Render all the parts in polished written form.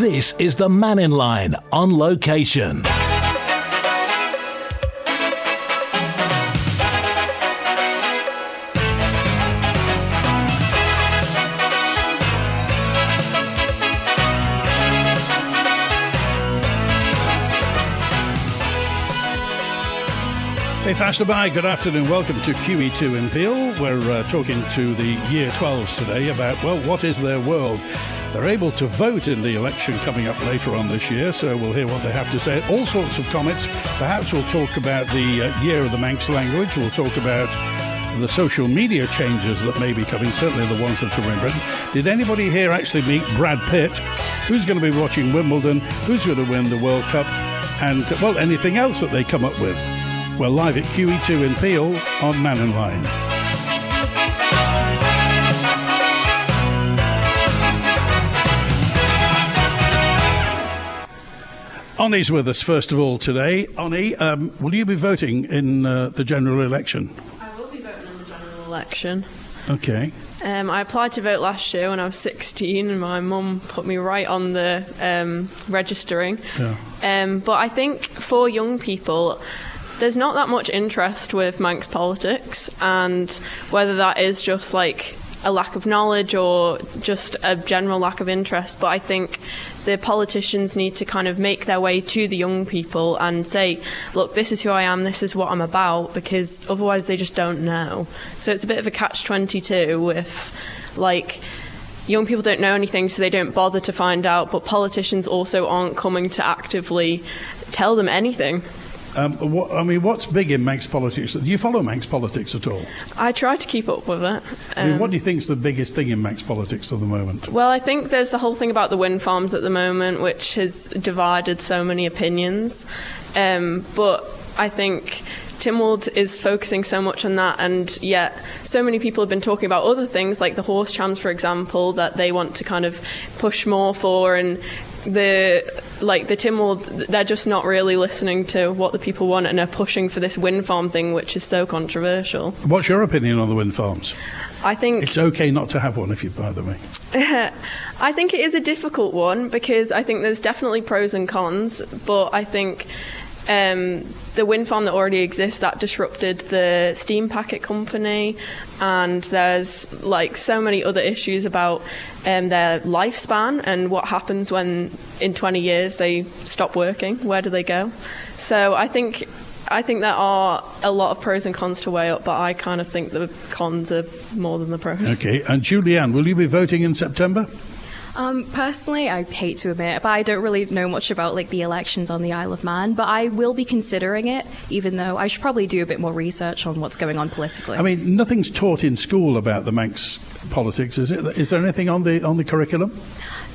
This is the Mannin Line on location. Hey, faster by. Good afternoon. Welcome to QE2 in Peel. We're talking to the Year 12s today about, well, what is their world? They're able to vote in the election coming up later on this year, so we'll hear what they have to say. All sorts of comments. Perhaps we'll talk about the year of the Manx language. We'll talk about the social media changes that may be coming, certainly the ones that are in Britain. Did anybody here actually meet Brad Pitt? Who's going to be watching Wimbledon? Who's going to win the World Cup? And, well, anything else that they come up with? Well, live at QE2 in Peel on Mannin Line. Oni's with us first of all today. Oni, will you be voting in the general election? I will be voting in the general election. Okay. I applied to vote last year when I was 16 and my mum put me right on the registering. Yeah. But I think for young people, there's not that much interest with Manx politics, and whether that is just like a lack of knowledge or just a general lack of interest, but I think the politicians need to kind of make their way to the young people and say, look, this is who I am, this is what I'm about, because otherwise they just don't know. So it's a bit of a catch-22 with, like, young people don't know anything, so they don't bother to find out, but politicians also aren't coming to actively tell them anything. What's big in Manx politics? Do you follow Manx politics at all? I try to keep up with it. What do you think is the biggest thing in Manx politics at the moment? Well, I think there's the whole thing about the wind farms at the moment, which has divided so many opinions. But I think Tynwald is focusing so much on that, and yet so many people have been talking about other things, like the horse trams, for example, that they want to kind of push more for, and the Tynwald, they're just not really listening to what the people want, and are pushing for this wind farm thing, which is so controversial. What's your opinion on the wind farms? I think it's okay not to have one, if you, by the way. I think it is a difficult one, because I think there's definitely pros and cons, but I think the wind farm that already exists, that disrupted the steam packet company, and there's like so many other issues about their lifespan and what happens when in 20 years they stop working. Where do they go? So I think there are a lot of pros and cons to weigh up, but I kind of think the cons are more than the pros. Okay, and Julianne, will you be voting in September? Personally, I hate to admit it, but I don't really know much about like the elections on the Isle of Man, but I will be considering it, even though I should probably do a bit more research on what's going on politically. I mean, nothing's taught in school about the Manx politics, is it? Is there anything on the curriculum?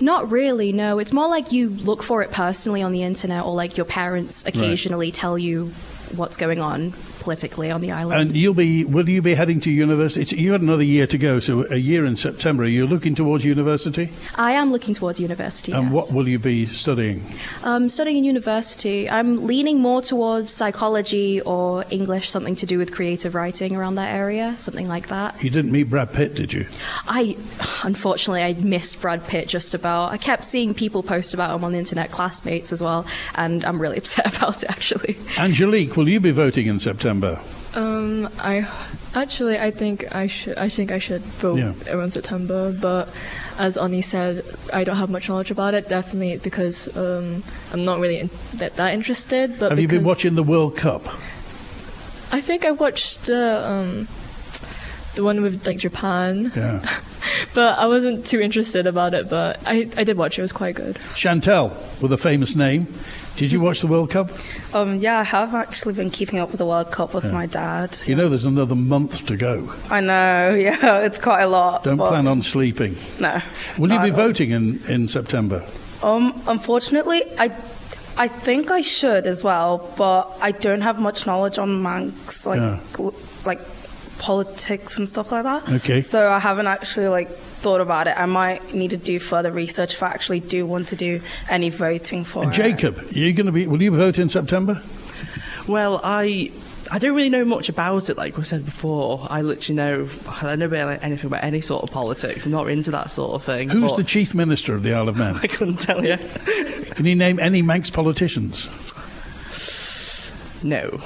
Not really, no. It's more like you look for it personally on the internet, or like your parents occasionally tell you what's going on politically on the island. And will you be heading to university? You got another year to go, so a year in September. Are you looking towards university? I am looking towards university, And yes. What will you be studying? Studying in university. I'm leaning more towards psychology or English, something to do with creative writing around that area, something like that. You didn't meet Brad Pitt, did you? Unfortunately, I missed Brad Pitt just about. I kept seeing people post about him on the internet, classmates as well, and I'm really upset about it, actually. Angelique, will you be voting in September? I think I should vote around September, but as Ani said, I don't have much knowledge about it, definitely because I'm not really that interested. But have you been watching the World Cup? I think I watched the one with like Japan. Yeah. But I wasn't too interested about it, but I did watch it. It was quite good. Chantel, with a famous name. Did you watch the World Cup? Yeah, I have actually been keeping up with the World Cup with my dad. You know there's another month to go. I know, yeah, it's quite a lot. Don't plan on sleeping. No. Will you be voting in September? Unfortunately, I think I should as well, but I don't have much knowledge on Manx, like politics and stuff like that. Okay. So I haven't actually thought about it. I might need to do further research if I actually do want to do any voting for it. Jacob, will you vote in September? Well, I I don't really know much about it, like we said before. I don't know about anything about any sort of politics. I'm not into that sort of thing. Who's the Chief Minister of the Isle of Man? I couldn't tell you. Can you name any Manx politicians? No.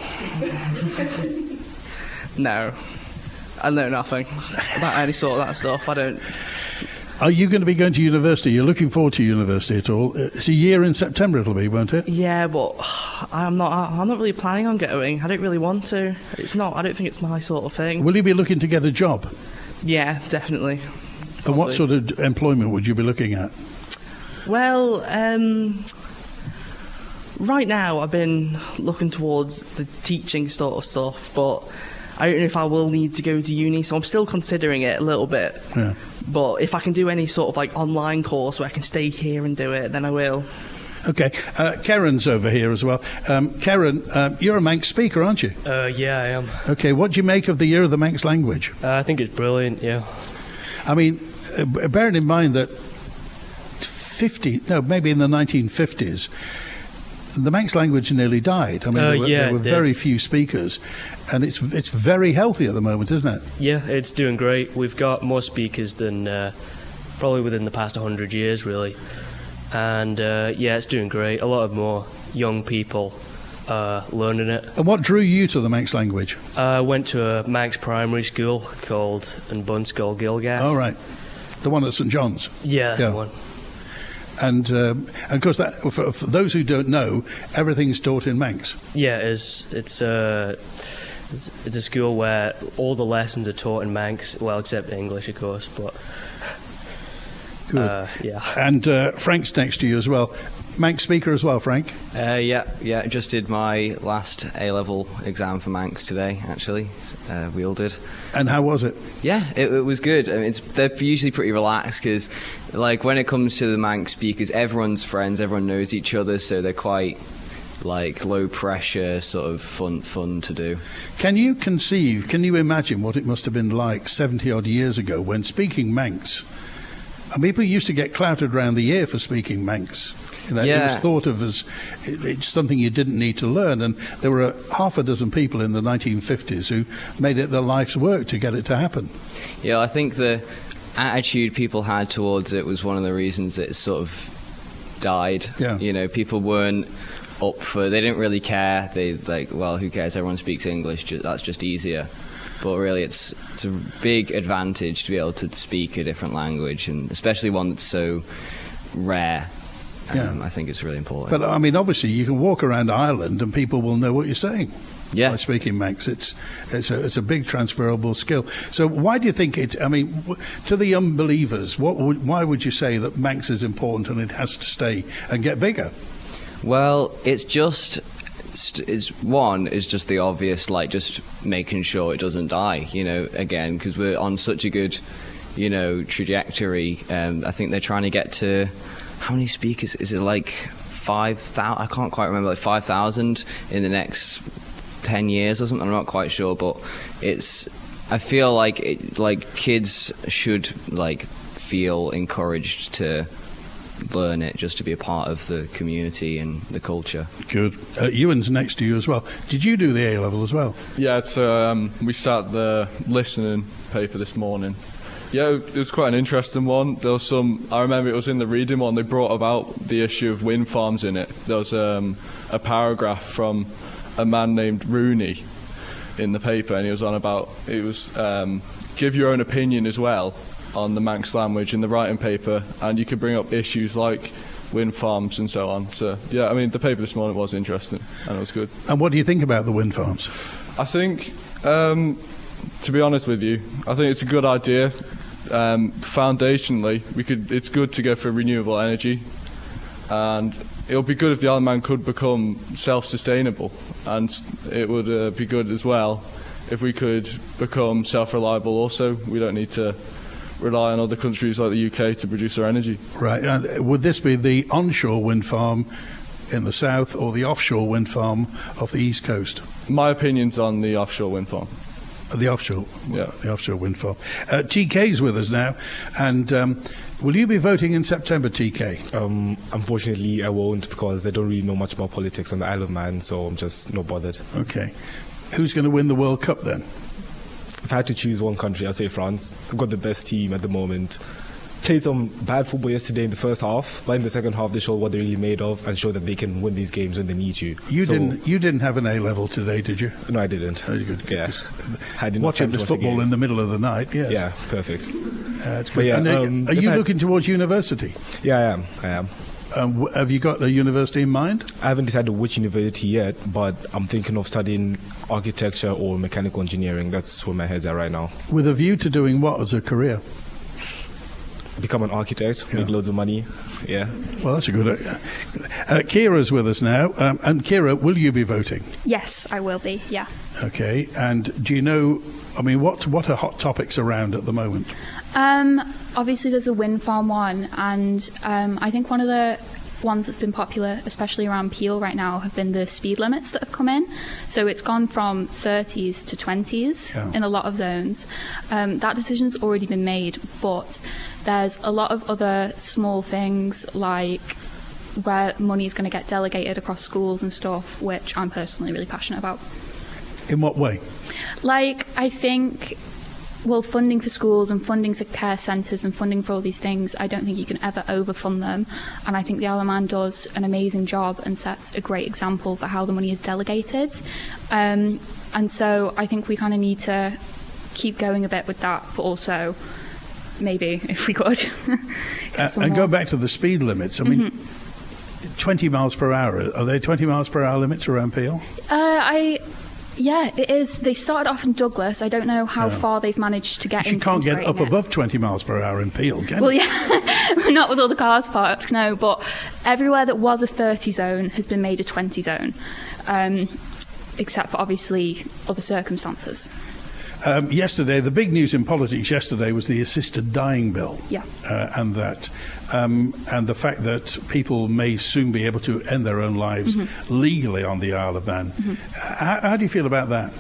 No. I know nothing about any sort of that stuff. I don't... Are you going to be going to university? You're looking forward to university at all? It's a year in September it'll be, won't it? Yeah, but I'm not really planning on going. I don't really want to. I don't think it's my sort of thing. Will you be looking to get a job? Yeah, definitely. Probably. And what sort of employment would you be looking at? Well, right now I've been looking towards the teaching sort of stuff, but I don't know if I will need to go to uni, so I'm still considering it a little bit. Yeah. But if I can do any sort of like online course where I can stay here and do it, then I will. Okay. Karen's over here as well. Karen, you're a Manx speaker, aren't you? Yeah, I am. Okay. What do you make of the Year of the Manx Language? I think it's brilliant, yeah. I mean, bearing in mind that maybe in the 1950s, the Manx language nearly died. I mean, there were very few speakers, and it's very healthy at the moment, isn't it? Yeah, it's doing great. We've got more speakers than probably within the past 100 years, really. And it's doing great. A lot of more young people learning it. And what drew you to the Manx language? I went to a Manx primary school called Bunskull Gilgash. Oh, right. The one at St John's? Yeah, that's the one. And of course, that for those who don't know, everything's taught in Manx. Yeah, it is. It's a school where all the lessons are taught in Manx, well, except English, of course. But good. Yeah. And Frank's next to you as well. Manx speaker as well, Frank? Yeah. Just did my last A-level exam for Manx today, actually. We all did. And how was it? Yeah, it was good. I mean, they're usually pretty relaxed because, like, when it comes to the Manx speakers, everyone's friends, everyone knows each other, so they're quite, like, low pressure, sort of fun to do. Can you imagine what it must have been like 70-odd years ago when speaking Manx, and people used to get clouted around the ear for speaking Manx? It was thought of as it's something you didn't need to learn, and there were half a dozen people in the 1950s who made it their life's work to get it to happen. Yeah, I think the attitude people had towards it was one of the reasons that it sort of died. Yeah. You know, people weren't they didn't really care. They like, well, who cares? Everyone speaks English. That's just easier. But really, it's a big advantage to be able to speak a different language, and especially one that's so rare. I think it's really important. But I mean, obviously, you can walk around Ireland and people will know what you're saying. Yeah. By speaking Manx, it's a big transferable skill. So why do you think to the unbelievers, why would you say that Manx is important and it has to stay and get bigger? Well, it's just the obvious, like just making sure it doesn't die. You know, again, because we're on such a good, trajectory. I think they're trying to get to. How many speakers? Is it like 5,000? I can't quite remember, like 5,000 in the next 10 years or something. I'm not quite sure, but I feel like kids should feel encouraged to learn it, just to be a part of the community and the culture. Good. Ewan's next to you as well. Did you do the A-level as well? Yeah, we started the listening paper this morning. Yeah, it was quite an interesting one. There was I remember it was in the reading one, they brought about the issue of wind farms in it. There was a paragraph from a man named Rooney in the paper, and he was on about, give your own opinion as well on the Manx language in the writing paper, and you could bring up issues like wind farms and so on. So, yeah, I mean, the paper this morning was interesting, and it was good. And what do you think about the wind farms? I think, to be honest with you, I think it's a good idea. Foundationally, it's good to go for renewable energy, and it'll be good if the Isle of Man could become self-sustainable, and it would be good as well if we could become self-reliable also. We don't need to rely on other countries like the UK to produce our energy. Right. And would this be the onshore wind farm in the south or the offshore wind farm off the east coast? My opinion's on the offshore wind farm. The offshore wind farm. TK's with us now, and will you be voting in September, TK? Unfortunately, I won't, because I don't really know much about politics on the Isle of Man, so I'm just not bothered. Okay. Who's going to win the World Cup then? If I had to choose one country, I'd say France. I've got the best team at the moment. Played some bad football yesterday in the first half, but in the second half they showed what they're really made of and show that they can win these games when they need to. You didn't have an A level today, did you? No, I didn't. Oh, good. Yeah. I didn't watching this football in the middle of the night. Yes. Yeah, perfect. It's good. Yeah, are you looking towards university? Yeah, I am. Have you got a university in mind? I haven't decided which university yet, but I'm thinking of studying architecture or mechanical engineering. That's where my head's at right now. With a view to doing what as a career? Become an architect, make loads of money. Yeah. Well, that's a good idea. Kira's with us now. And Kira, will you be voting? Yes, I will be, yeah. Okay. And do you know, I mean, what are hot topics around at the moment? Obviously, there's the wind farm one, and I think one of the ones that's been popular, especially around Peel right now, have been the speed limits that have come in. So it's gone from 30s to 20s in a lot of zones. That decision's already been made, but there's a lot of other small things like where money is going to get delegated across schools and stuff, which I'm personally really passionate about. In what way? Like, I think, well, funding for schools and funding for care centres and funding for all these things, I don't think you can ever overfund them. And I think the Isle of Man does an amazing job and sets a great example for how the money is delegated. And so I think we kind of need to keep going a bit with that, but also maybe, if we could. And go back to the speed limits. I mean, 20 miles per hour, are there 20 miles per hour limits around Peel? Yeah, it is. They started off in Douglas. I don't know how far they've managed to get into. You can't get up above 20 miles per hour in Peel, can you? Well, yeah, not with all the cars parked, no. But everywhere that was a 30 zone has been made a 20 zone, except for obviously other circumstances. Yesterday, the big news in politics yesterday was the assisted dying bill. Yeah. And the fact that people may soon be able to end their own lives legally on the Isle of Man. How do you feel about that?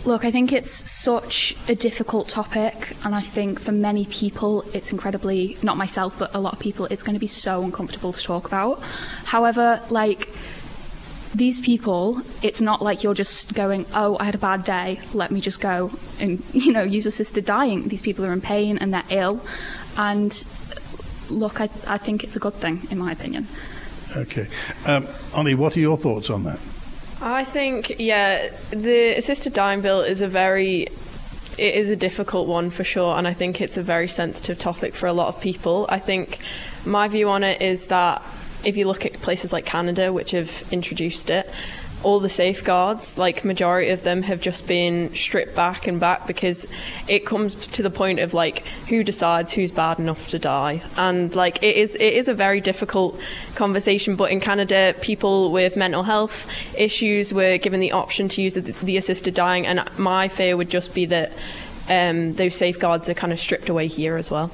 Look, I think it's such a difficult topic, and I think for many people it's incredibly, not myself, but a lot of people, it's going to be so uncomfortable to talk about. However, like, these people, it's not like you're just going, oh, I had a bad day, let me just go and, use assisted dying. These people are in pain and they're ill. And look, I think it's a good thing, in my opinion. Okay. Ani, what are your thoughts on that? I think, the assisted dying bill is it is a difficult one for sure, and I think it's a very sensitive topic for a lot of people. I think my view on it is that if you look at places like Canada, which have introduced it, all the safeguards, like majority of them have just been stripped back because it comes to the point of like who decides who's bad enough to die. And like it is a very difficult conversation, but in Canada people with mental health issues were given the option to use the assisted dying, and my fear would just be that those safeguards are kind of stripped away here as well.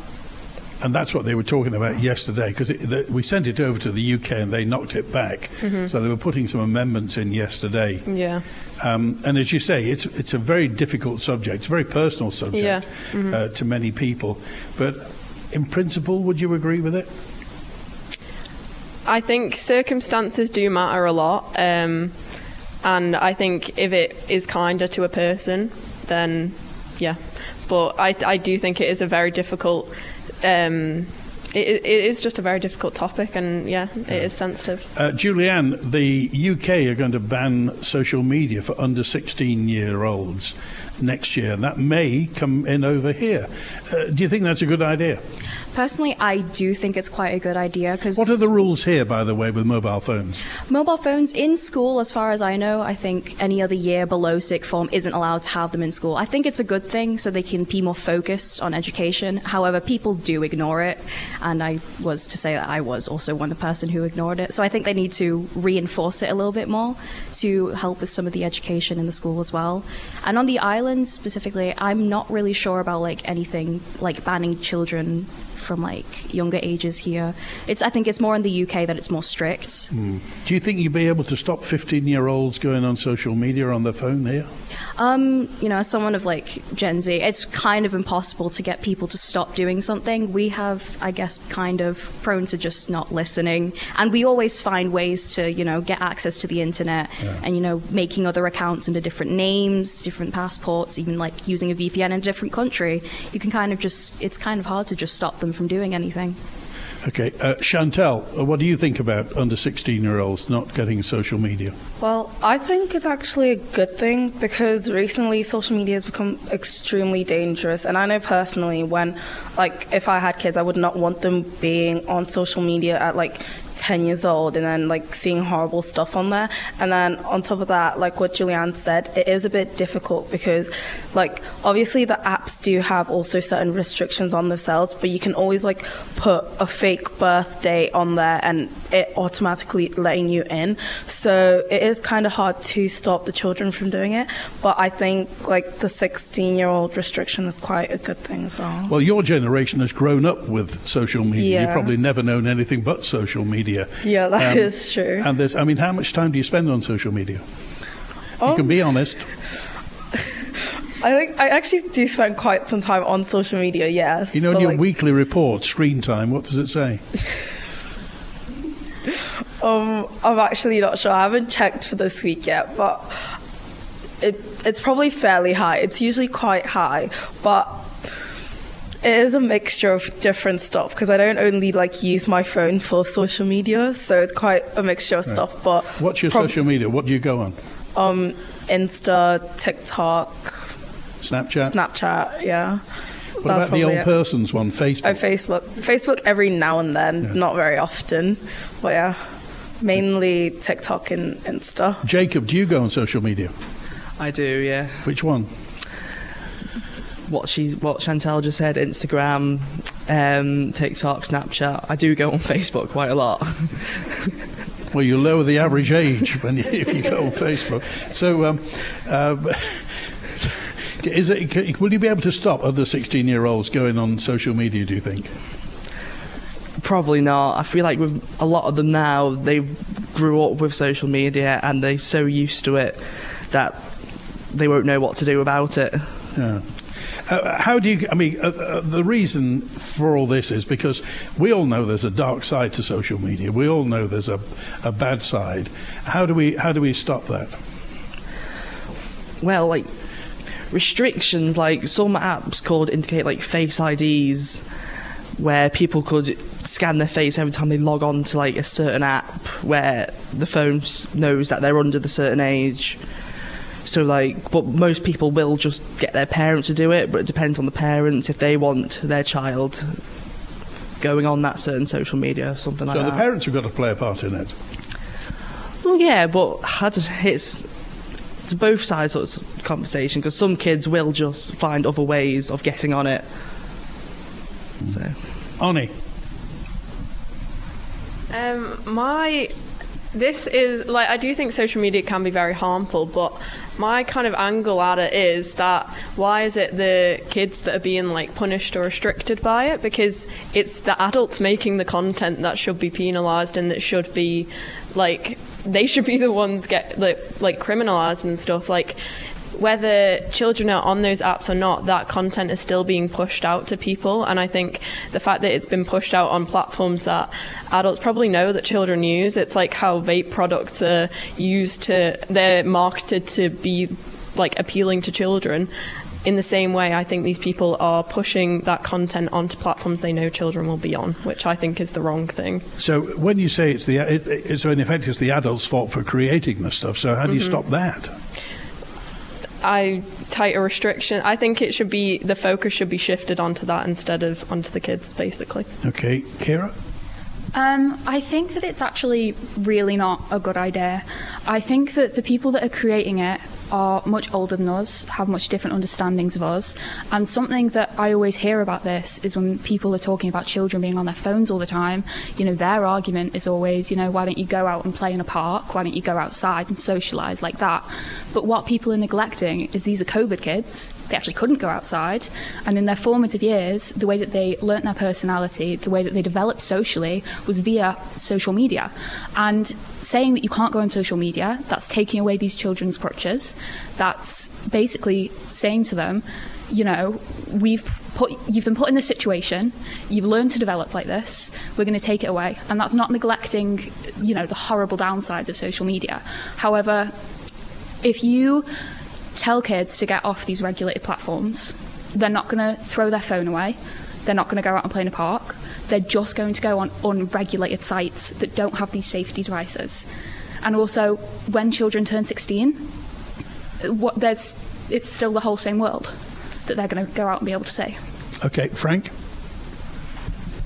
And that's what they were talking about yesterday, because we sent it over to the UK and they knocked it back. So they were putting some amendments in yesterday. Yeah. And as you say, it's a very difficult subject, it's a very personal subject to many people. But in principle, would you agree with it? I think circumstances do matter a lot. And I think if it is kinder to a person, then yeah. But I do think it is a very difficult it is just a very difficult topic, and it is sensitive. Julianne, the UK are going to ban social media for under 16-year-olds next year, and that may come in over here. Do you think that's a good idea? Personally, I do think it's quite a good idea. Cause what are the rules here, by the way, with mobile phones? Mobile phones in school, as far as I know, I think any other year below sixth form isn't allowed to have them in school. I think it's a good thing so they can be more focused on education. However, people do ignore it, and I was to say that I was also one person who ignored it. So I think they need to reinforce it a little bit more to help with some of the education in the school as well. And on the island specifically, I'm not really sure about like anything like banning children from like younger ages here. I think it's more in the UK that it's more strict. Do you think you'd be able to stop 15-year-olds going on social media on their phone here? As someone of like Gen Z, it's kind of impossible to get people to stop doing something. We have, I guess, kind of prone to just not listening, and we always find ways to, get access to the internet and, making other accounts under different names, different passports, even like using a VPN in a different country. You can it's kind of hard to just stop them from doing anything. Okay, Chantal, what do you think about under 16-year-olds not getting social media? Well, I think it's actually a good thing because recently social media has become extremely dangerous. And I know personally if I had kids, I would not want them being on social media at 10 years old and then seeing horrible stuff on there. And then on top of that, like what Julianne said, it is a bit difficult because obviously the apps do have also certain restrictions on themselves, but you can always put a fake birthday on there and it automatically letting you in. So it is kind of hard to stop the children from doing it. But I think the 16-year-old restriction is quite a good thing as well. Well, your generation has grown up with social media. Yeah. You've probably never known anything but social media. Yeah, that is true. And how much time do you spend on social media? You can be honest. I think I actually do spend quite some time on social media, yes. In your weekly report, screen time, what does it say? I'm actually not sure. I haven't checked for this week yet, but it's probably fairly high. It's usually quite high, but it is a mixture of different stuff because I don't only use my phone for social media, so it's quite a mixture of stuff. But what's your social media? What do you go on? Insta, TikTok, Snapchat, yeah. What about the old person's one, Facebook? Oh, Facebook every now and then, not very often, but yeah, mainly TikTok and Insta. Jacob, do you go on social media? I do, yeah. Which one? What Chantal just said, Instagram, TikTok, Snapchat. I do go on Facebook quite a lot. Well, you lower the average age if you go on Facebook. So, will you be able to stop other 16-year-olds going on social media, do you think? Probably not. I feel like with a lot of them now, they grew up with social media and they're so used to it that they won't know what to do about it. Yeah. How do you? The reason for all this is because we all know there's a dark side to social media. We all know there's a bad side. How do we stop that? Well, restrictions, some apps could indicate face IDs, where people could scan their face every time they log on to a certain app, where the phone knows that they're under the certain age. So, but most people will just get their parents to do it, but it depends on the parents if they want their child going on that certain social media or something like that. So the parents have got to play a part in it? Well, yeah, but it's both sides of the conversation, because some kids will just find other ways of getting on it. So, Ani? This is, I do think social media can be very harmful, but my kind of angle at it is that why is it the kids that are being, punished or restricted by it? Because it's the adults making the content that should be penalised and that should be, they should be the ones get, criminalised and stuff. Whether children are on those apps or not, that content is still being pushed out to people. And I think the fact that it's been pushed out on platforms that adults probably know that children use, it's like how vape products are they're marketed to be appealing to children. In the same way, I think these people are pushing that content onto platforms they know children will be on, which I think is the wrong thing. So when you say so in effect it's the adults' fault for creating this stuff, so how do you stop that? Tighter restriction. I think the focus should be shifted onto that instead of onto the kids, basically. Okay, Kira? I think that it's actually really not a good idea. I think that the people that are creating it are much older than us, have much different understandings of us. And something that I always hear about this is when people are talking about children being on their phones all the time, their argument is always, why don't you go out and play in a park? Why don't you go outside and socialise like that? But what people are neglecting is these are COVID kids. They actually couldn't go outside. And in their formative years, the way that they learnt their personality, the way that they developed socially was via social media. And saying that you can't go on social media, that's taking away these children's crutches. That's basically saying to them, you've been put in this situation, you've learned to develop like this, we're going to take it away. And that's not neglecting, the horrible downsides of social media. However, if you tell kids to get off these regulated platforms, they're not going to throw their phone away, they're not going to go out and play in a park, they're just going to go on unregulated sites that don't have these safety devices. And also, when children turn 16, it's still the whole same world that they're going to go out and be able to see. Okay, Frank?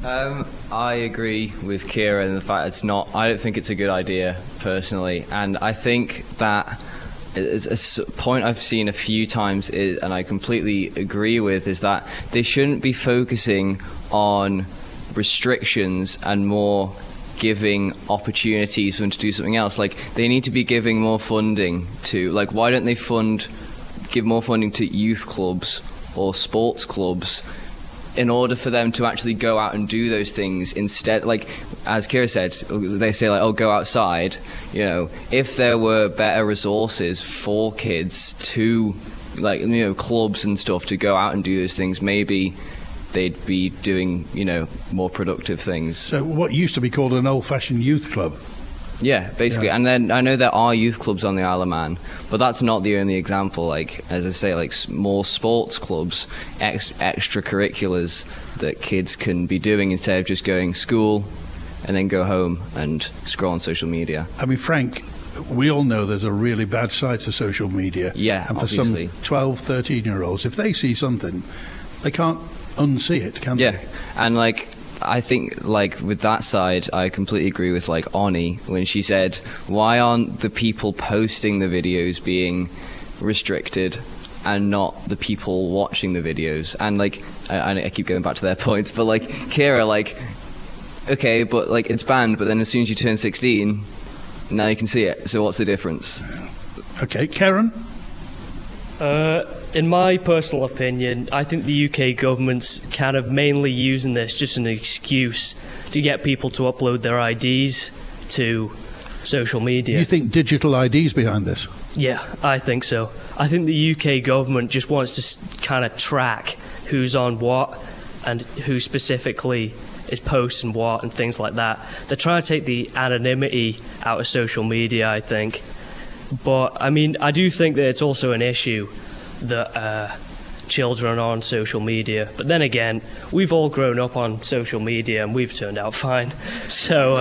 I agree with Kira in the fact I don't think it's a good idea, personally. And I think that a point I've seen a few times and I completely agree with, is that they shouldn't be focusing on restrictions and more giving opportunities for them to do something else. Like, they need to be giving more funding to, why don't they give more funding to youth clubs or sports clubs in order for them to actually go out and do those things instead? Like, as Kira said, they say go outside. If there were better resources for kids to, clubs and stuff to go out and do those things, maybe they'd be doing, more productive things. So what used to be called an old-fashioned youth club? Yeah, basically. Yeah. And then I know there are youth clubs on the Isle of Man, but that's not the only example. As I say, more sports clubs, extracurriculars that kids can be doing instead of just going school and then go home and scroll on social media. I mean, Frank, we all know there's a really bad side to social media. Yeah, and for obviously. Some 12, 13-year-olds, if they see something, they can't unsee it, can they? Yeah, and I think with that side, I completely agree with Oni when she said, why aren't the people posting the videos being restricted and not the people watching the videos? And I keep going back to their points, but Kira, okay, but it's banned, but then as soon as you turn 16, now you can see it. So what's the difference? Okay, Karen? In my personal opinion, I think the UK government's kind of mainly using this just as an excuse to get people to upload their IDs to social media. You think digital IDs behind this? Yeah, I think so. I think the UK government just wants to kind of track who's on what and who specifically is posting what and things like that. They're trying to take the anonymity out of social media, I think. But, I mean, I do think that it's also an issue that children are on social media. But then again, we've all grown up on social media and we've turned out fine. So,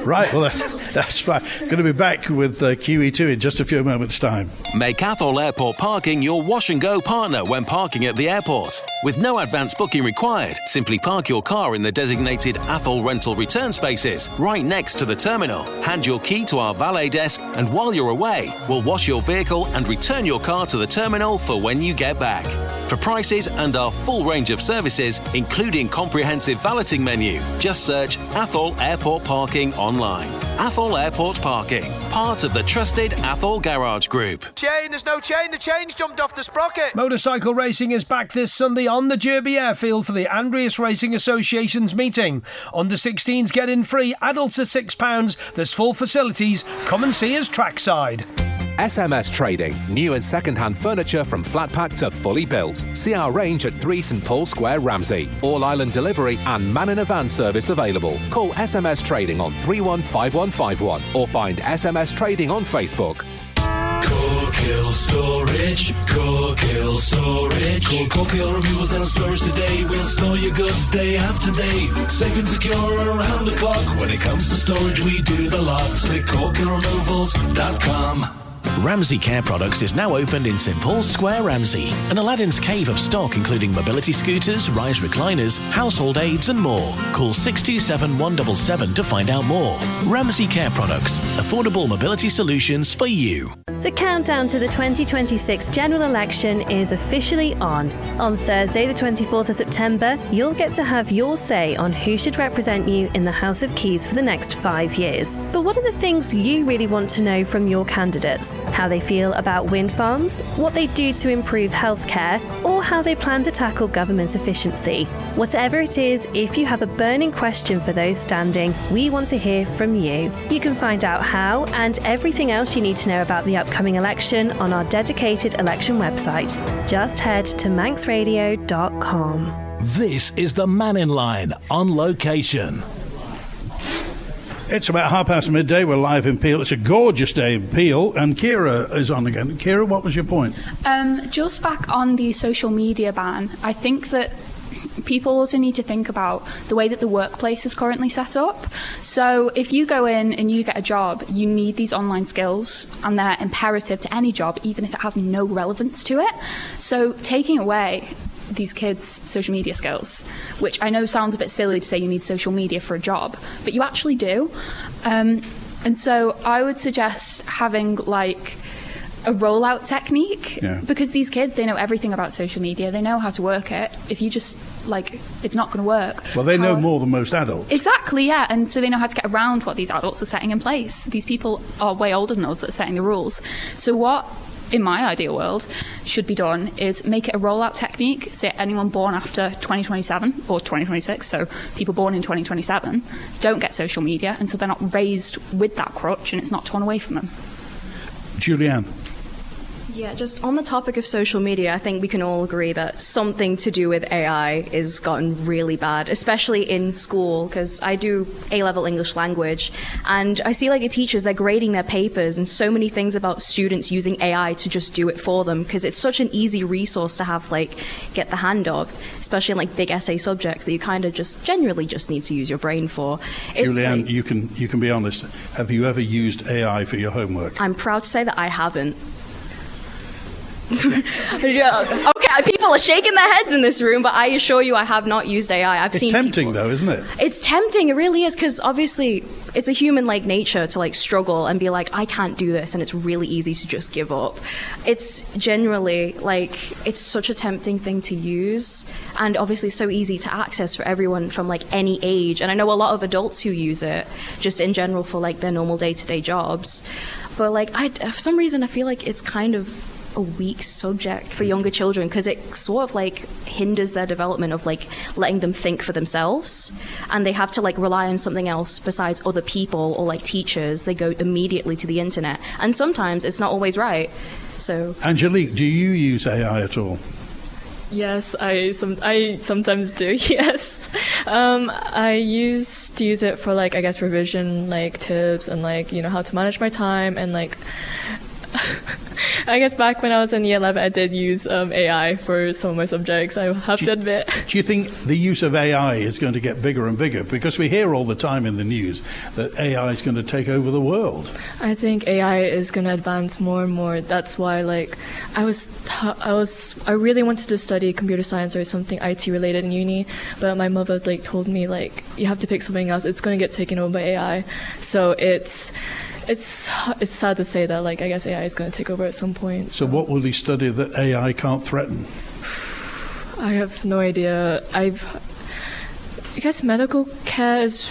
right, well, that's fine. Going to be back with QE2 in just a few moments' time. Make Athol Airport Parking your wash and go partner when parking at the airport. With no advance booking required, simply park your car in the designated Athol rental return spaces right next to the terminal. Hand your key to our valet desk, and while you're away, we'll wash your vehicle and return your car to the terminal for when you get back. For prices and our full range of services, including comprehensive valeting menu, just search Athol Airport Parking online. Athol Airport Parking, part of the trusted Athol Garage Group. Chain, there's no chain. The chain's jumped off the sprocket. Motorcycle racing is back this Sunday on the Derby Airfield for the Andreas Racing Association's meeting. Under 16s get in free, adults are £6. There's full facilities. Come and see us trackside. SMS Trading. New and second-hand furniture from flat pack to fully built. See our range at 3 St Paul Square, Ramsey. All-island delivery and Mannin van service available. Call SMS Trading on 315151 or find SMS Trading on Facebook. Corkhill Storage, Corkhill Storage. Call Corkhill Removals and Storage today. We'll store your goods day after day. Safe and secure around the clock. When it comes to storage, we do the lot. At CorkhillRemovals.com. Ramsey Care Products is now opened in St Paul's Square, Ramsey. An Aladdin's cave of stock including mobility scooters, rise recliners, household aids and more. Call 627 177 to find out more. Ramsey Care Products. Affordable mobility solutions for you. The countdown to the 2026 general election is officially on. On Thursday, the 24th of September, you'll get to have your say on who should represent you in the House of Keys for the next 5 years. But what are the things you really want to know from your candidates? How they feel about wind farms, what they do to improve healthcare, or how they plan to tackle government efficiency. Whatever it is, if you have a burning question for those standing, we want to hear from you. You can find out how and everything else you need to know about the upcoming election on our dedicated election website. Just head to manxradio.com. This is the Mannin line on location. It's about midday. We're live in Peel. It's a gorgeous day in Peel, and Kira is on again. Kira, what was your point? Just back on the social media ban, I think that people also need to think about the way that the workplace is currently set up. So if you go in and you get a job, you need these online skills, and they're imperative to any job, even if it has no relevance to it. So taking away these kids' social media skills, which I know sounds a bit silly to say you need social media for a job, but you actually do. And so I would suggest having like a rollout technique, because these kids, they know everything about social media. They know how to work it. If you just, like, it's not going to work. Well, they know more than most adults. Exactly, yeah. And so they know how to get around what these adults are setting in place. These people are way older than us that are setting the rules. So what, in my ideal world, should be done is make it a rollout technique. Say anyone born after 2027 or 2026, so people born in 2027, don't get social media, and so they're not raised with that crutch and it's not torn away from them. Julianne. Yeah, just on the topic of social media, I think we can all agree that something to do with AI has gotten really bad, especially in school, because I do A-level English language, and I see like the teachers, they're grading their papers and so many things about students using AI to just do it for them, because it's such an easy resource to have, like, get the hand of, especially in like big essay subjects that you kind of just generally just need to use your brain for. Julianne, like, you can be honest. Have you ever used AI for your homework? I'm proud to say that I haven't. Yeah. Okay, people are shaking their heads in this room, but I assure you I have not used AI. It's tempting though, isn't it? It's tempting, it really is, because obviously it's a human like nature to like struggle and be like, I can't do this, and it's really easy to just give up. It's generally like, it's such a tempting thing to use, and obviously so easy to access for everyone from like any age. And I know a lot of adults who use it just in general for like their normal day-to-day jobs, but like for some reason I feel like it's kind of a weak subject for younger children, because it sort of like hinders their development of like letting them think for themselves, and they have to like rely on something else besides other people or like teachers. They go immediately to the internet, and sometimes it's not always right. So Angelique, do you use AI at all? Yes, I sometimes do. Yes, I used to use it for like, I guess, revision like tips and like, you know, how to manage my time, and like I guess back when I was in year 11, I did use AI for some of my subjects, I have to admit. Do you think the use of AI is going to get bigger and bigger? Because we hear all the time in the news that AI is going to take over the world. I think AI is going to advance more and more. That's why, like, I really wanted to study computer science or something IT related in uni, but my mother like told me like, you have to pick something else. It's going to get taken over by AI. So it's sad to say that, like, I guess AI is going to take over at some point. So what will you study that AI can't threaten? I have no idea. I guess medical care is.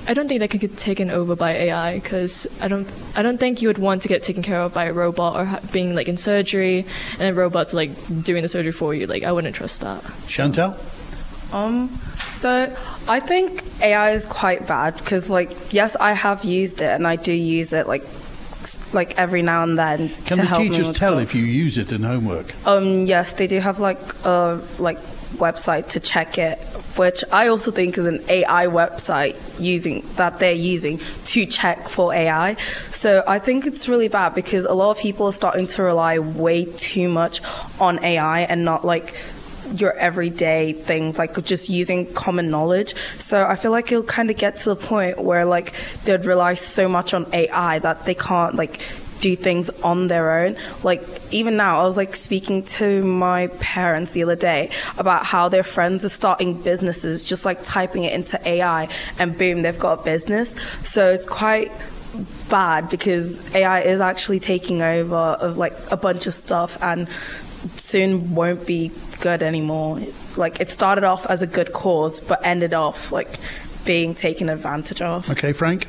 I don't think that can get taken over by AI, because I don't think you would want to get taken care of by a robot, or being like in surgery and then robots like doing the surgery for you. Like, I wouldn't trust that. Chantal? So I think AI is quite bad, because like, yes, I have used it, and I do use it like every now and then. Can to the help me teachers with tell stuff. if you use it in homework? Yes, they do have like a website to check it, which I also think is an AI website they're using to check for AI. So I think it's really bad, because a lot of people are starting to rely way too much on AI and not like your everyday things, like just using common knowledge. So I feel like it'll kind of get to the point where like they'd rely so much on AI that they can't like do things on their own. Like, even now, I was like speaking to my parents the other day about how their friends are starting businesses, just like typing it into AI, and boom, they've got a business. So it's quite bad because AI is actually taking over of like a bunch of stuff, and soon won't be good anymore. Like, it started off as a good cause, but ended off like being taken advantage of. Okay, Frank?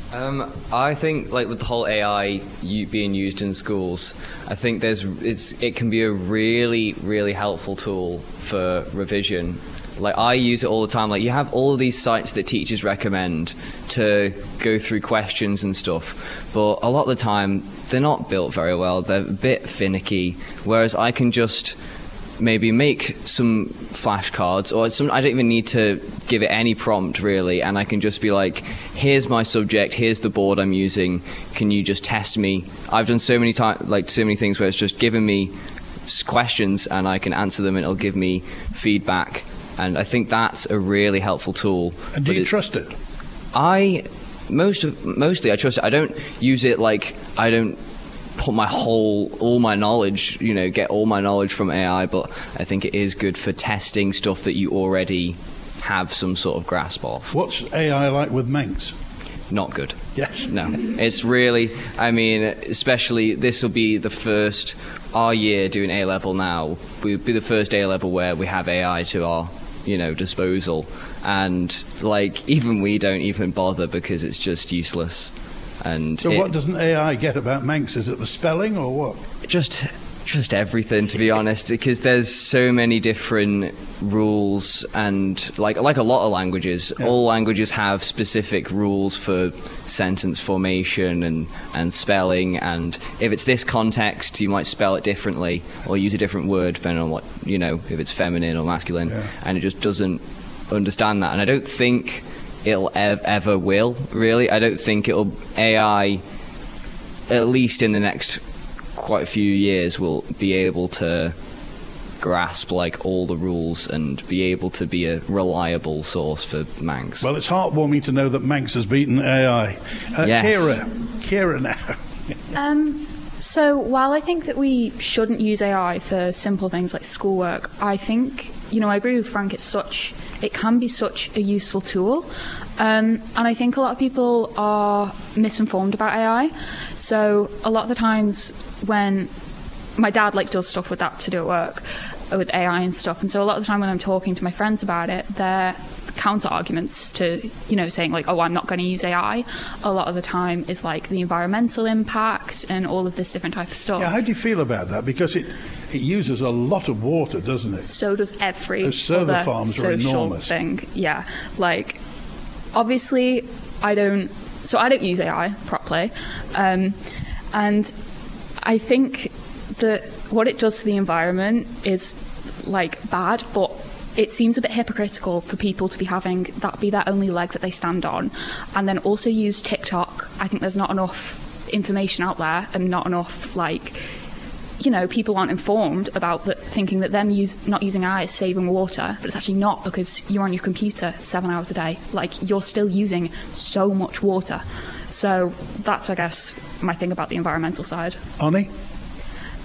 I think, like, with the whole AI being used in schools, I think it can be a really, really helpful tool for revision. Like, I use it all the time. Like, you have all of these sites that teachers recommend to go through questions and stuff, but a lot of the time they're not built very well. They're a bit finicky, whereas I can just maybe make some flashcards, or I don't even need to give it any prompt really, and I can just be like, here's my subject, here's the board I'm using, can you just test me? I've done so many things where it's just given me questions and I can answer them and it'll give me feedback, and I think that's a really helpful tool. And do you trust it? Mostly I trust it. I don't use it like, I don't put all my knowledge, get all my knowledge from AI, but I think it is good for testing stuff that you already have some sort of grasp of. What's AI like with Manx? Not good. Yes. No. It's really, especially this will be our year doing A-level now, will be the first A-level where we have AI to our disposal, and like, even we don't even bother because it's just useless. And so what doesn't AI get about Manx? Is it the spelling or what? Just everything, to be honest, because there's so many different rules, and like a lot of languages, all languages have specific rules for sentence formation and spelling, and if it's this context you might spell it differently or use a different word depending on what, if it's feminine or masculine, and it just doesn't understand that. And I don't think it'll ever will, really. I don't think AI, at least in the next quite a few years, will be able to grasp like all the rules and be able to be a reliable source for Manx. Well, it's heartwarming to know that Manx has beaten AI. Yes. Kira now. So while I think that we shouldn't use AI for simple things like schoolwork, I think, I agree with Frank, it can be such a useful tool. And I think a lot of people are misinformed about AI. So a lot of the times when my dad does stuff with that to do at work, with AI and stuff, and so a lot of the time when I'm talking to my friends about it, their counter arguments to saying like, oh, I'm not going to use AI, a lot of the time is like the environmental impact and all of this different type of stuff. Yeah, how do you feel about that? Because it uses a lot of water, doesn't it? So does every Those server other farms are social enormous thing. Yeah, like obviously I don't use AI properly, and I think that what it does to the environment is like bad, but it seems a bit hypocritical for people to be having that be their only leg that they stand on, and then also use TikTok. I think there's not enough information out there, and not enough people aren't informed about thinking that them not using AI is saving water, but it's actually not, because you're on your computer 7 hours a day. Like, you're still using so much water. So that's, I guess, my thing about the environmental side. Ani?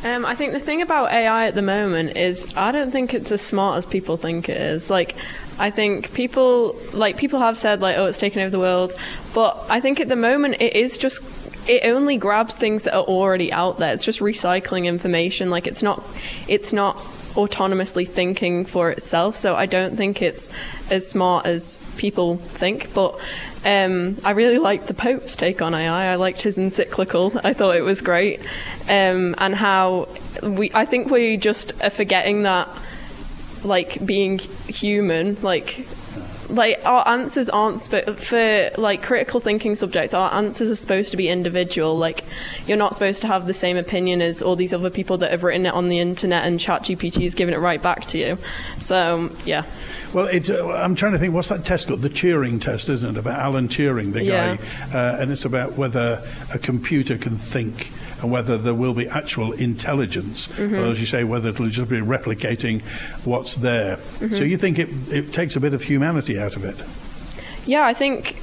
I think the thing about AI at the moment is I don't think it's as smart as people think it is. Like, I think people have said like, oh, it's taken over the world, but I think at the moment it only grabs things that are already out there. It's just recycling information. Like, it's not autonomously thinking for itself. So I don't think it's as smart as people think. But I really liked the Pope's take on AI. I liked his encyclical. I thought it was great. And how I think we just are forgetting that, like, being human, like our answers aren't for like critical thinking subjects. Our answers are supposed to be individual. Like, you're not supposed to have the same opinion as all these other people that have written it on the internet, and ChatGPT is giving it right back to you. So yeah. Well, I'm trying to think, what's that test called? The Turing test, isn't it? About Alan Turing, the guy, and it's about whether a computer can think and whether there will be actual intelligence, or as you say, whether it'll just be replicating what's there. So you think it takes a bit of humanity out of it? Yeah, I think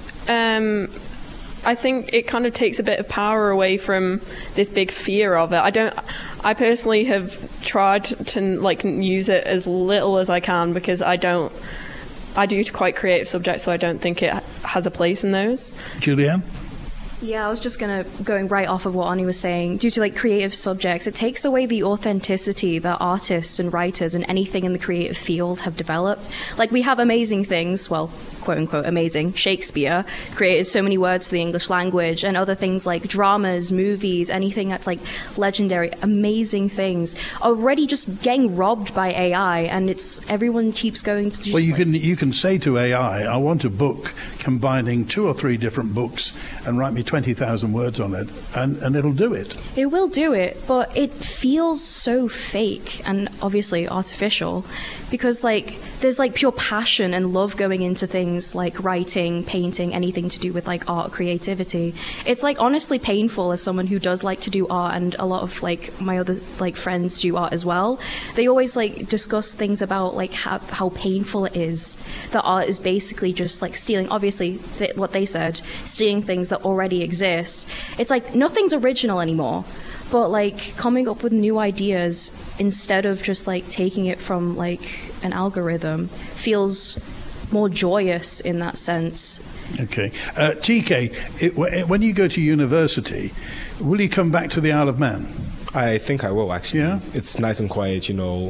I think it kind of takes a bit of power away from this big fear of it. I personally have tried to like use it as little as I can, because I do quite creative subjects, so I don't think it has a place in those. Julianne? Yeah, I was just going right off of what Ani was saying. Due to like creative subjects, it takes away the authenticity that artists and writers and anything in the creative field have developed. Like, we have amazing things, well, quote unquote amazing. Shakespeare created so many words for the English language, and other things like dramas, movies, anything that's like legendary, amazing things are already just getting robbed by AI, and everyone keeps going to just Well, you can say to AI, I want a book combining 2 or 3 different books and write me 20,000 words on it, and it'll do it. It will do it, but it feels so fake and obviously artificial, because like there's like pure passion and love going into things like writing, painting, anything to do with like art, creativity. It's like honestly painful as someone who does like to do art, and a lot of like my other like friends do art as well. They always like discuss things about like how painful it is that art is basically just like stealing, obviously what they said, stealing things that already exist. It's like nothing's original anymore, but like coming up with new ideas instead of just like taking it from like an algorithm feels more joyous in that sense. Okay. TK, when you go to university, will you come back to the Isle of Man? I think I will, actually. Yeah? It's nice and quiet, you know.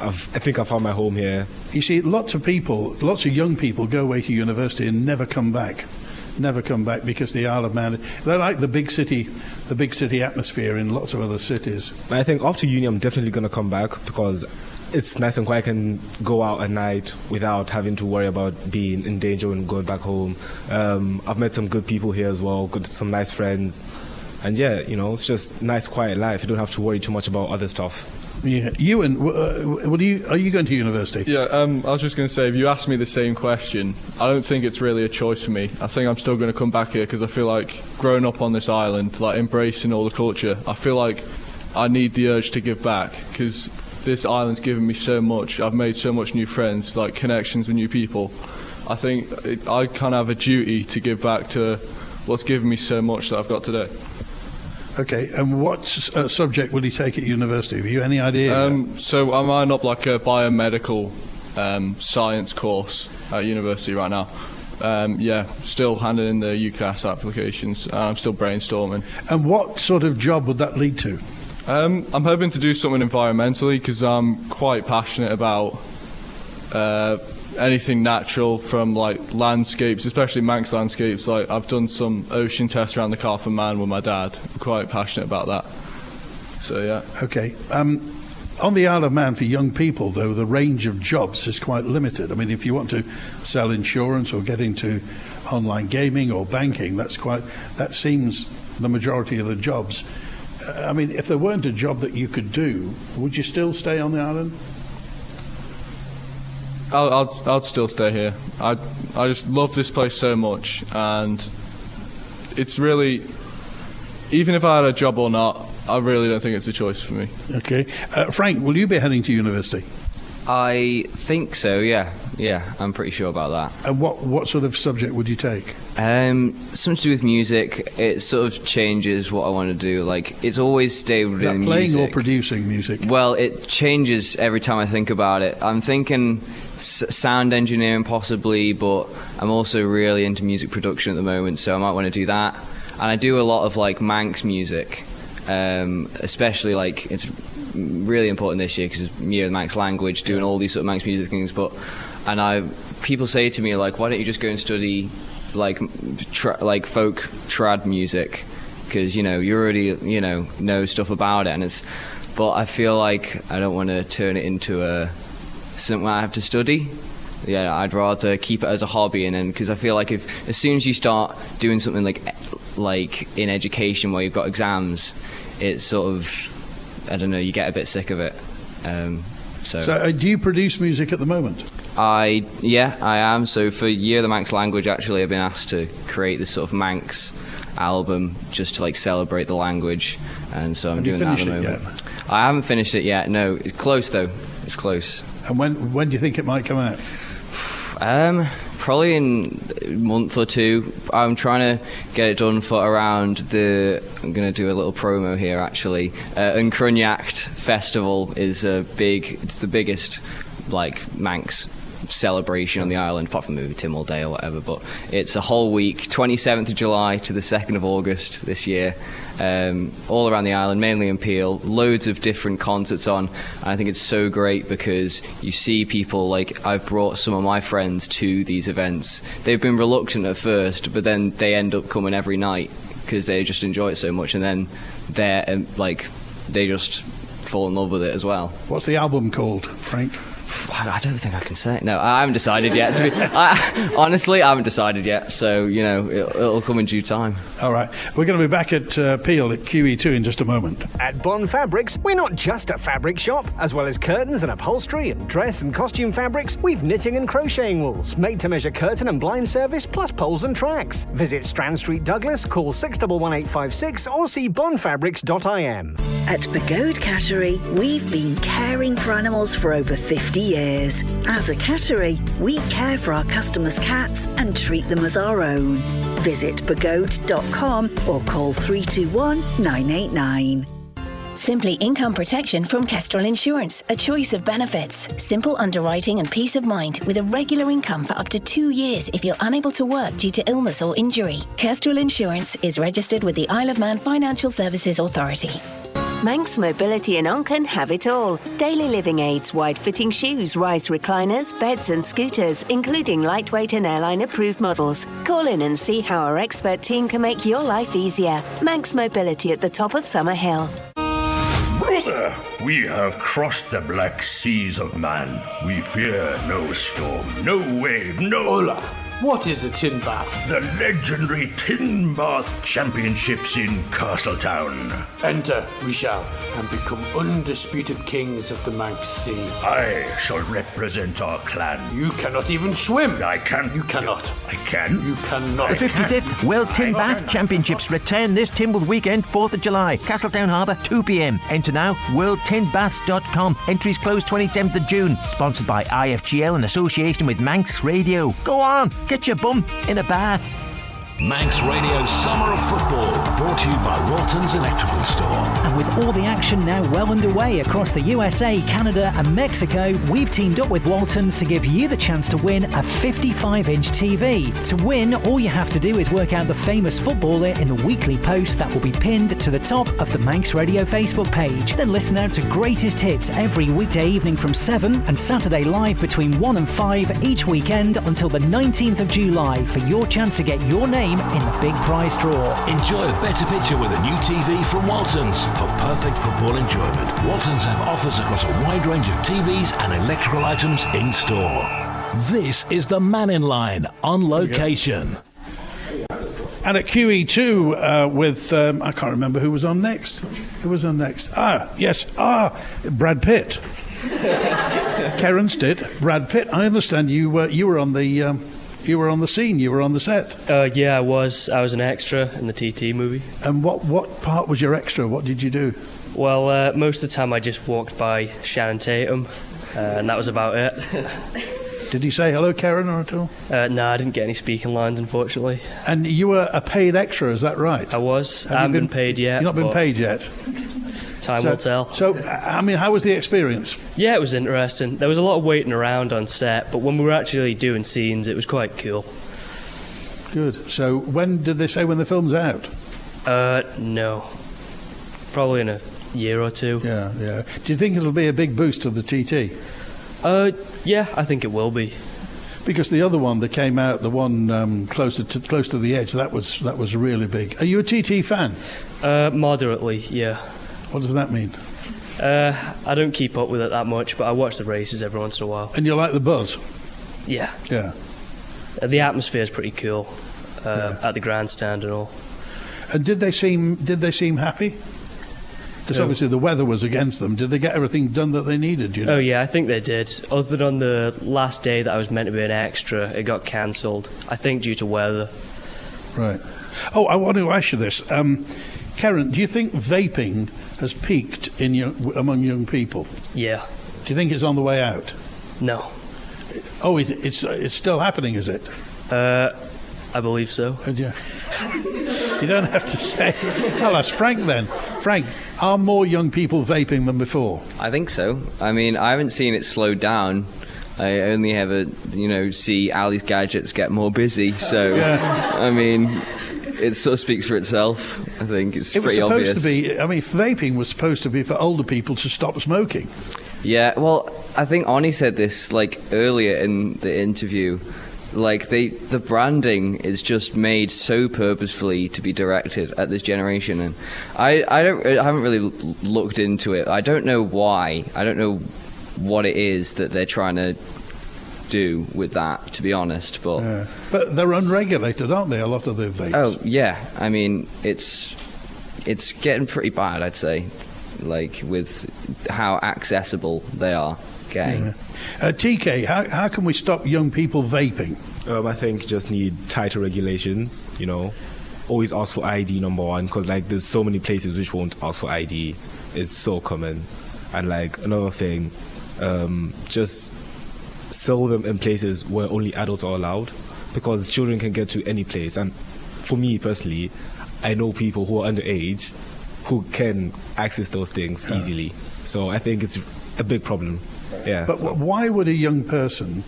I think I found my home here. You see, lots of young people go away to university and never come back because the Isle of Man, they like the big city atmosphere in lots of other cities. I think after uni I'm definitely going to come back, because it's nice and quiet. I can go out at night without having to worry about being in danger when going back home. I've met some good people here as well, some nice friends, and yeah, you know, it's just nice quiet life. You don't have to worry too much about other stuff. Yeah. Ewan, are you going to university? Yeah, I was just going to say, if you ask me the same question, I don't think it's really a choice for me. I think I'm still going to come back here, because I feel like growing up on this island, like embracing all the culture, I feel like I need the urge to give back, because this island's given me so much. I've made so much new friends, like connections with new people. I think I kind of have a duty to give back to what's given me so much that I've got today. Okay, and what subject will you take at university? Have you any idea? So I'm eyeing up like a biomedical science course at university right now. Still handing in the UCAS applications. I'm still brainstorming. And what sort of job would that lead to? I'm hoping to do something environmentally, because I'm quite passionate about anything natural, from like landscapes, especially Manx landscapes. Like, I've done some ocean tests around the Carfin Man with my dad. I'm quite passionate about that. So yeah. Okay. On the Isle of Man, for young people, though, the range of jobs is quite limited. I mean, if you want to sell insurance or get into online gaming or banking, that seems the majority of the jobs. I mean, if there weren't a job that you could do, would you still stay on the island? I'd still stay here. I just love this place so much, and it's really, even if I had a job or not, I really don't think it's a choice for me. Okay. Frank, will you be heading to university? I think so, yeah. Yeah, I'm pretty sure about that. And what sort of subject would you take? Something to do with music. It sort of changes what I want to do. Like, it's always stayed within music. Is that playing or producing music? Well, it changes every time I think about it. I'm thinking sound engineering possibly, but I'm also really into music production at the moment, so I might want to do that. And I do a lot of like Manx music, especially like it's really important this year because it's year of the Manx language, doing all these sort of Manx music things. People say to me like, why don't you just go and study like folk trad music, because you already know stuff about it, but I feel like I don't want to turn it into something I have to study. Yeah, I'd rather keep it as a hobby, and then because I feel like as soon as you start doing something like in education where you've got exams, it's sort of, I don't know, you get a bit sick of it. So do you produce music at the moment? I am. So for Year of the Manx Language, actually, I've been asked to create this sort of Manx album just to like celebrate the language, and so I'm doing that at the moment. Yet? I haven't finished it yet. No, it's close though. It's close. And when do you think it might come out? probably in a month or two. I'm trying to get it done for around I'm going to do a little promo here, actually. Uncrunyacht Festival is it's the biggest, Manx celebration on the island, apart from maybe Tynwald Day or whatever, but it's a whole week, 27th of July to the 2nd of August this year, all around the island, mainly in Peel, loads of different concerts on, and I think it's so great because you see people, I've brought some of my friends to these events. They've been reluctant at first, but then they end up coming every night because they just enjoy it so much, and then they just fall in love with it as well. What's the album called, Frank? I don't think I can say it. No, I haven't decided yet. Honestly, I haven't decided yet. So, it'll come in due time. All right. We're going to be back at Peel at QE2 in just a moment. At Bond Fabrics, we're not just a fabric shop. As well as curtains and upholstery and dress and costume fabrics, we've knitting and crocheting wools, made-to-measure curtain and blind service, plus poles and tracks. Visit Strand Street, Douglas, call 611856 or see bondfabrics.im. At Begode Cattery, we've been caring for animals for over 50 years. As a cattery, we care for our customers' cats and treat them as our own. Visit begode.com or call 321 989. Simply income protection from Kestrel Insurance. A choice of benefits. Simple underwriting and peace of mind with a regular income for up to 2 years if you're unable to work due to illness or injury. Kestrel Insurance is registered with the Isle of Man Financial Services Authority. Manx Mobility in Onken have it all. Daily living aids, wide-fitting shoes, rise recliners, beds and scooters, including lightweight and airline-approved models. Call in and see how our expert team can make your life easier. Manx Mobility at the top of Summer Hill. Brother, we have crossed the black seas of man. We fear no storm, no wave, no... Olaf, what is a tin bath? The legendary Tin Bath Championships in Castletown. Enter, we shall, and become undisputed kings of the Manx Sea. I shall represent our clan. You cannot even swim. I can. You cannot. I can. You cannot. The 55th World Tin Bath Championships return this Tynwald weekend, 4th of July. Castletown Harbour, 2 p.m. Enter now, worldtinbaths.com. Entries close 27th of June. Sponsored by IFGL in association with Manx Radio. Go on, get your bum in a bath. Manx Radio Summer of Football, brought to you by Walton's Electrical Store. And with all the action now well underway across the USA, Canada and Mexico, we've teamed up with Walton's to give you the chance to win a 55-inch TV. To win, all you have to do is work out the famous footballer in the weekly post that will be pinned to the top of the Manx Radio Facebook page. Then listen out to greatest hits every weekday evening from 7 and Saturday live between 1 and 5 each weekend until the 19th of July for your chance to get your name in the big prize draw. Enjoy a better picture with a new TV from Walton's. For perfect football enjoyment, Walton's have offers across a wide range of TVs and electrical items in store. This is the Mannin line on location. And at QE2 with, I can't remember who was on next. Who was on next? Brad Pitt. Kerens did. Brad Pitt. I understand you were on the... You were on the scene, you were on the set. Yeah, I was. I was an extra in the TT movie. And what part was your extra? What did you do? Well, most of the time I just walked by Shannon Tatum, and that was about it. Did you say hello, Karen, or at all? No, I didn't get any speaking lines, unfortunately. And you were a paid extra, is that right? I was. I haven't been paid yet. You've not been paid yet? Time will tell. So, I mean, how was the experience? Yeah, it was interesting. There was a lot of waiting around on set, but when we were actually doing scenes, it was quite cool. Good. So, when did they say when the film's out? No. Probably in a year or two. Yeah. Do you think it'll be a big boost to the TT? Yeah, I think it will be. Because the other one that came out, the one close to the edge, that was really big. Are you a TT fan? Moderately, yeah. What does that mean? I don't keep up with it that much, but I watch the races every once in a while. And you like the buzz? Yeah. Yeah. The atmosphere is pretty cool at the grandstand and all. And did they seem happy? Because obviously the weather was against them. Did they get everything done that they needed? You know? Oh yeah, I think they did. Other than on the last day that I was meant to be an extra, it got cancelled. I think due to weather. Right. Oh, I want to ask you this. Karen, do you think vaping has peaked among young people? Yeah. Do you think it's on the way out? No. Oh, it's still happening, is it? I believe so. You don't have to say. I'll ask Frank then. Frank, are more young people vaping than before? I think so. I mean, I haven't seen it slow down. I only ever, see Ali's gadgets get more busy. So, I mean, it sort of speaks for itself. I think it's pretty obvious. It was supposed to be. I mean, vaping was supposed to be for older people to stop smoking. Yeah. Well, I think Oni said this earlier in the interview. The branding is just made so purposefully to be directed at this generation, and I haven't really looked into it. I don't know why. I don't know what it is that they're trying to do with that, to be honest. But they're unregulated, aren't they? A lot of the vapes. Oh yeah, I mean it's getting pretty bad, I'd say. With how accessible they are getting. Yeah. TK, how can we stop young people vaping? I think just need tighter regulations, Always ask for ID, number one, because there's so many places which won't ask for ID. It's so common. And another thing, just sell them in places where only adults are allowed, because children can get to any place. And for me personally, I know people who are underage who can access those things easily. So I think it's a big problem. Yeah. But why would a young person...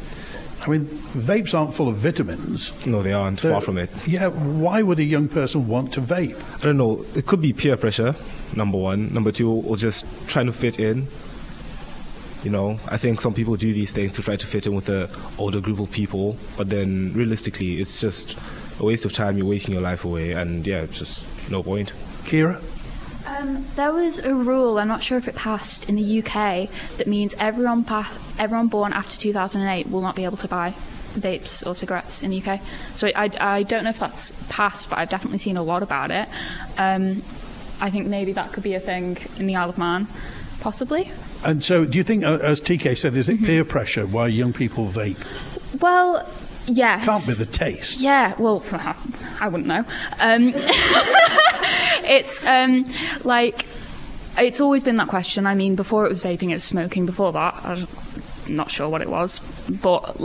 I mean, vapes aren't full of vitamins. No, they aren't. Far from it. Yeah, why would a young person want to vape? I don't know. It could be peer pressure, number one. Number two, or just trying to fit in. I think some people do these things to try to fit in with the older group of people, but then realistically, it's just a waste of time. You're wasting your life away, and just no point. Kira? There was a rule, I'm not sure if it passed, in the UK that means everyone born after 2008 will not be able to buy vapes or cigarettes in the UK. So I don't know if that's passed, but I've definitely seen a lot about it. I think maybe that could be a thing in the Isle of Man, possibly. And so do you think, as TK said, is it peer pressure why young people vape? Well, yes. Can't be the taste. Yeah, well, I wouldn't know. It's it's always been that question. I mean, before it was vaping, it was smoking. Before that, I'm not sure what it was, but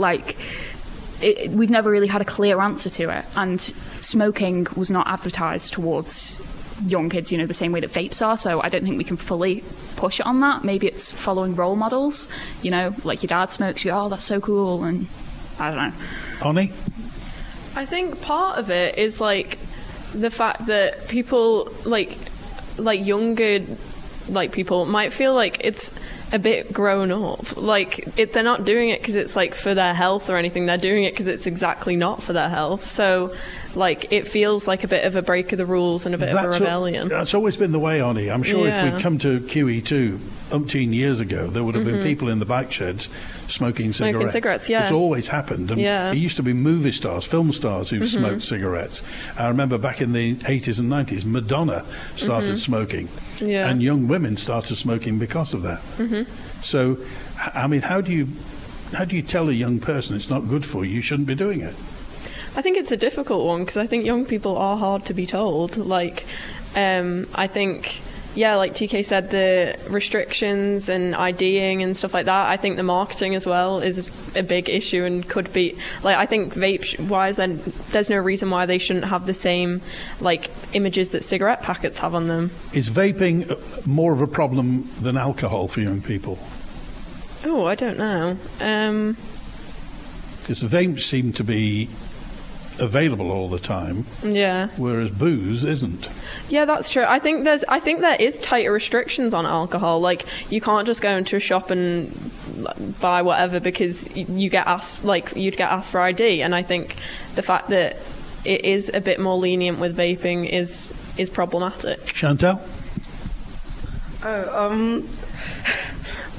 we've never really had a clear answer to it. And smoking was not advertised towards young kids, the same way that vapes are. So I don't think we can fully push it on that. Maybe it's following role models. Like your dad smokes, that's so cool, and I don't know. Oni? I think part of it is the fact that people younger people might feel like it's a bit grown up. They're not doing it because it's for their health or anything. They're doing it because it's exactly not for their health. So it feels like a bit of a break of the rules and a bit of a rebellion. That's always been the way, Oni. I'm sure if we'd come to QE2 umpteen years ago, there would have been people in the bike sheds smoking cigarettes. Yeah. It's always happened. And it used to be movie stars, film stars who smoked cigarettes. I remember back in the 80s and 90s, Madonna started smoking. Yeah. And young women started smoking because of that. So, I mean, how do you tell a young person it's not good for you, you shouldn't be doing it? I think it's a difficult one because I think young people are hard to be told. I think... like TK said, the restrictions and IDing and stuff like that, I think the marketing as well is a big issue and could be... I think vape-wise, then there's no reason why they shouldn't have the same, images that cigarette packets have on them. Is vaping more of a problem than alcohol for young people? Oh, I don't know. Because vapes seem to be available all the time. Yeah. Whereas booze isn't. Yeah, that's true. I think there is tighter restrictions on alcohol. You can't just go into a shop and buy whatever because you get asked you'd get asked for ID. And I think the fact that it is a bit more lenient with vaping is problematic. Chantal?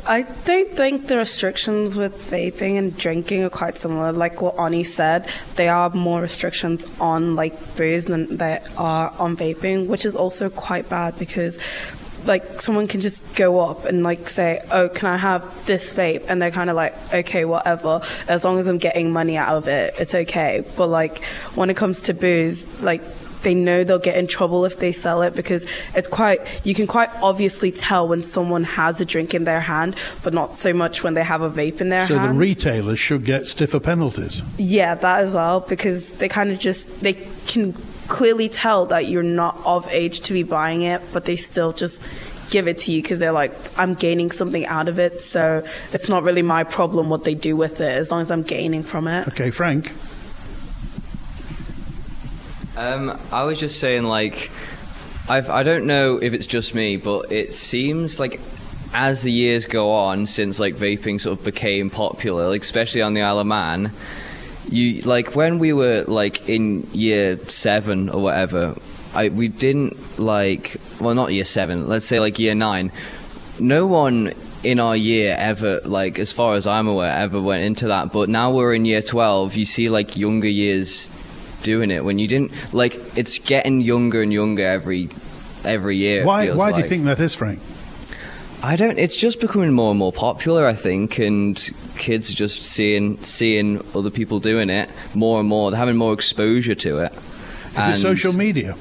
I don't think the restrictions with vaping and drinking are quite similar. Like what Ani said, there are more restrictions on booze than there are on vaping, which is also quite bad because someone can just go up and say, oh, can I have this vape? And they're kind of okay, whatever, as long as I'm getting money out of it, it's okay. But when it comes to booze, they know they'll get in trouble if they sell it, because you can quite obviously tell when someone has a drink in their hand, but not so much when they have a vape in their hand. So the retailers should get stiffer penalties. Yeah, that as well, because they can clearly tell that you're not of age to be buying it, but they still just give it to you because they're like, I'm gaining something out of it, so it's not really my problem what they do with it, as long as I'm gaining from it. Okay, Frank. I was just saying, like, I don't know if it's just me, but it seems like as the years go on, since like vaping sort of became popular, like especially on the Isle of Man, you like when we were like in year 7 or whatever, we didn't like, well, not year 7, let's say like year 9, no one in our year ever, like as far as I'm aware, ever went into that. But now we're in year 12, you see like younger years doing it when you didn't, like, it's getting younger and younger every year. Why do you think that is, Frank? It's just becoming more and more popular, I think, and kids are just seeing other people doing it more and more. They're having more exposure to it. Is it social media?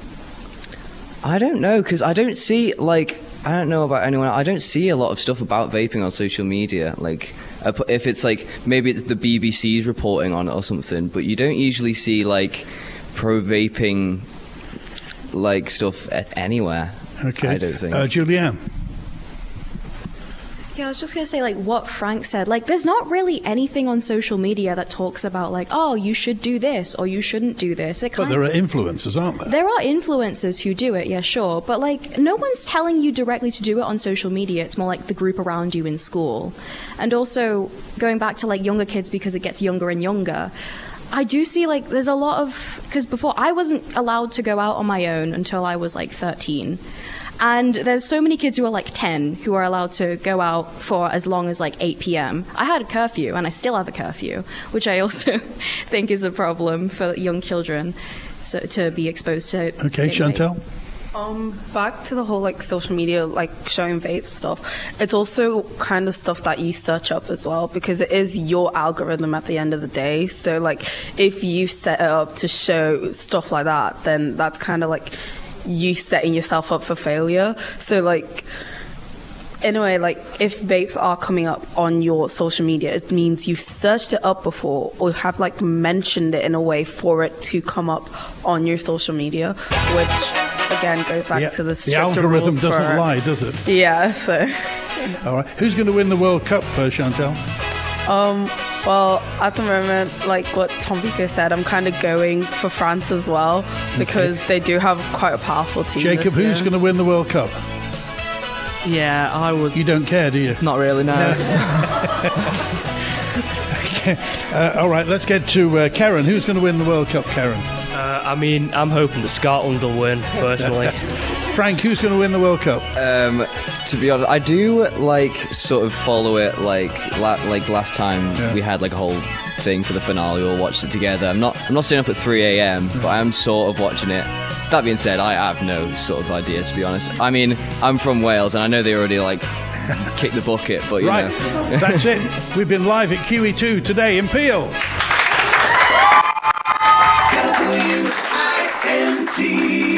I don't know, because I don't see, like, I don't know about anyone. I don't see a lot of stuff about vaping on social media. Like, if it's like, maybe it's the BBC's reporting on it or something, but you don't usually see like pro-vaping like stuff anywhere. Okay. I don't think. Julianne. Yeah, I was just going to say, like, what Frank said. Like, there's not really anything on social media that talks about, like, oh, you should do this or you shouldn't do this. But there are influencers, aren't there? There are influencers who do it, yeah, sure. But, like, no one's telling you directly to do it on social media. It's more like the group around you in school. And also, going back to, like, younger kids, because it gets younger and younger, I do see, like, there's a lot of... Because before, I wasn't allowed to go out on my own until I was, like, 13. And there's so many kids who are like 10 who are allowed to go out for as long as like 8 p.m. I had a curfew, and I still have a curfew, which I also think is a problem for young children, so to be exposed to. Okay, Chantal? Back to the whole like social media, like showing vape stuff. It's also kind of stuff that you search up as well, because it is your algorithm at the end of the day. So like if you set it up to show stuff like that, then that's kind of like you setting yourself up for failure. So like in a way, like if vapes are coming up on your social media, it means you've searched it up before or have like mentioned it in a way for it to come up on your social media, which again goes back to the algorithm doesn't lie, does it? Yeah, so all right, who's going to win the World Cup, Chantal? Well, at the moment, like what Tom Vico said, I'm kind of going for France as well, because they do have quite a powerful team. Jacob, who's going to win the World Cup? Yeah, I would. You don't care, do you? Not really, no. Okay. All right, let's get to Karen. Who's going to win the World Cup, Karen? I mean, I'm hoping that Scotland will win, personally. Frank, who's going to win the World Cup? To be honest, I do like sort of follow it. Like last time we had like a whole thing for the finale. We all watched it together. I'm not staying up at 3 a.m., but I am sort of watching it. That being said, I have no sort of idea, to be honest. I mean, I'm from Wales, and I know they already like kicked the bucket, but you know. That's it. We've been live at QE2 today in Peel. WINT.